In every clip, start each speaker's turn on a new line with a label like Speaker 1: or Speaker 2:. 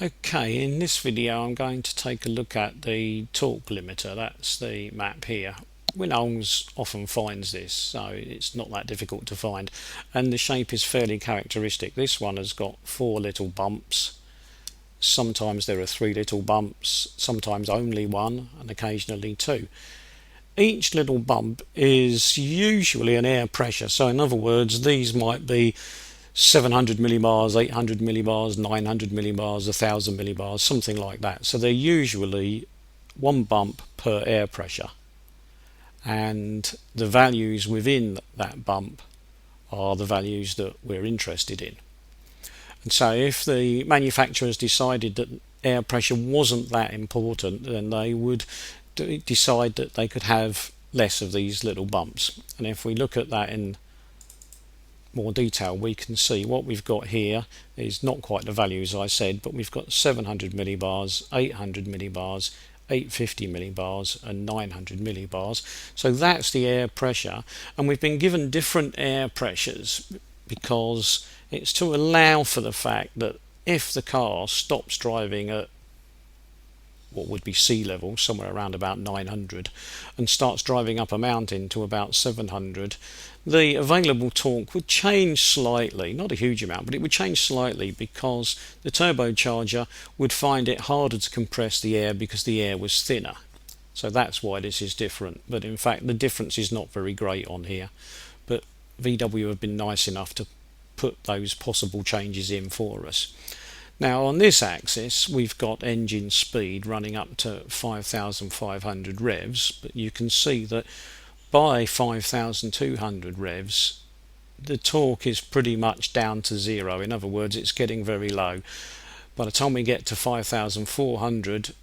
Speaker 1: Okay, in this video I'm going to take a look at the torque limiter. That's the map here. Windows often finds this, so it's not that difficult to find, and the shape is fairly characteristic. This one has got 4 little bumps. Sometimes there are 3 little bumps, sometimes only 1, and occasionally 2. Each little bump is usually an air pressure, so in other words these might be 700 millibars, 800 millibars, 900 millibars, 1000 millibars, something like that. So they're usually 1 bump per air pressure, and the values within that bump are the values that we're interested in. And so if the manufacturers decided that air pressure wasn't that important, then they would decide that they could have less of these little bumps. And if we look at that in more detail, we can see what we've got here is not quite the values I said, but we've got 700 millibars, 800 millibars, 850 millibars and 900 millibars. So that's the air pressure, and we've been given different air pressures because it's to allow for the fact that if the car stops driving at what would be sea level, somewhere around about 900, and starts driving up a mountain to about 700, the available torque would change slightly, not a huge amount, but it would change slightly because the turbocharger would find it harder to compress the air because the air was thinner. So that's why this is different, but in fact the difference is not very great on here. But VW have been nice enough to put those possible changes in for us. Now on this axis we've got engine speed running up to 5,500 revs, but you can see that by 5,200 revs the torque is pretty much down to 0. In other words, it's getting very low. By the time we get to 5,400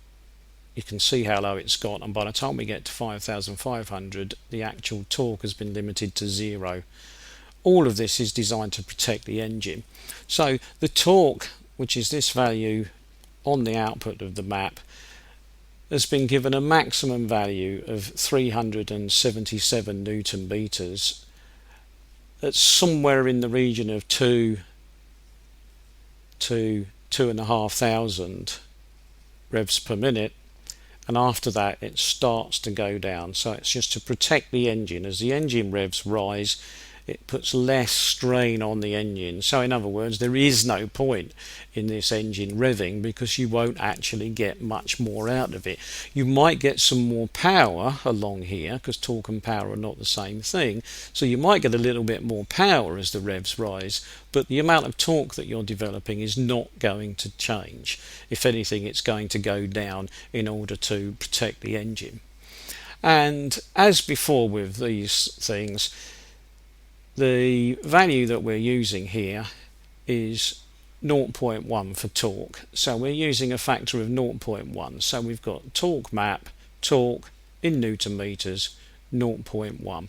Speaker 1: you can see how low it's got, and by the time we get to 5,500 the actual torque has been limited to 0. All of this is designed to protect the engine. So the torque, which is this value on the output of the map, has been given a maximum value of 377 newton meters. That's somewhere in the region of 2 to 2,500 revs per minute, and after that it starts to go down. So it's just to protect the engine. As the engine revs rise, it puts less strain on the engine. So in other words, there is no point in this engine revving because you won't actually get much more out of it. You might get some more power along here because torque and power are not the same thing, so you might get a little bit more power as the revs rise, but the amount of torque that you're developing is not going to change. If anything, it's going to go down in order to protect the engine. And as before with these things, the value that we're using here is 0.1 for torque, so we're using a factor of 0.1. So we've got torque map, torque in newton meters, 0.1.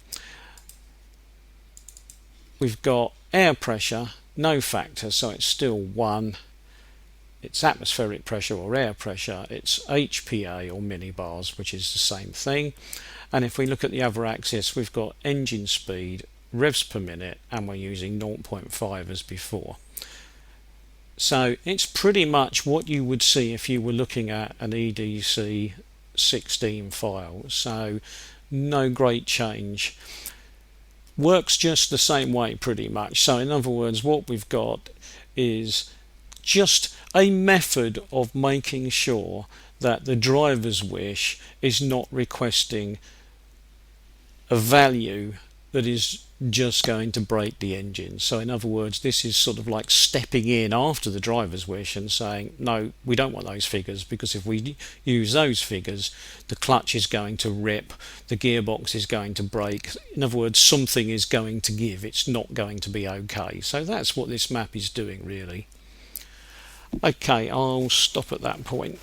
Speaker 1: We've got air pressure, no factor, so it's still 1. It's atmospheric pressure or air pressure, it's HPA or millibars, which is the same thing. And if we look at the other axis, we've got engine speed, revs per minute, and we're using 0.5 as before. So it's pretty much what you would see if you were looking at an EDC17 file, so no great change. Works just the same way pretty much. So in other words, what we've got is just a method of making sure that the driver's wish is not requesting a value that is just going to break the engine. So in other words, this is sort of like stepping in after the driver's wish and saying, no, we don't want those figures, because if we use those figures the clutch is going to rip, the gearbox is going to break. In other words, something is going to give, it's not going to be okay. So that's what this map is doing really. Okay, I'll stop at that point.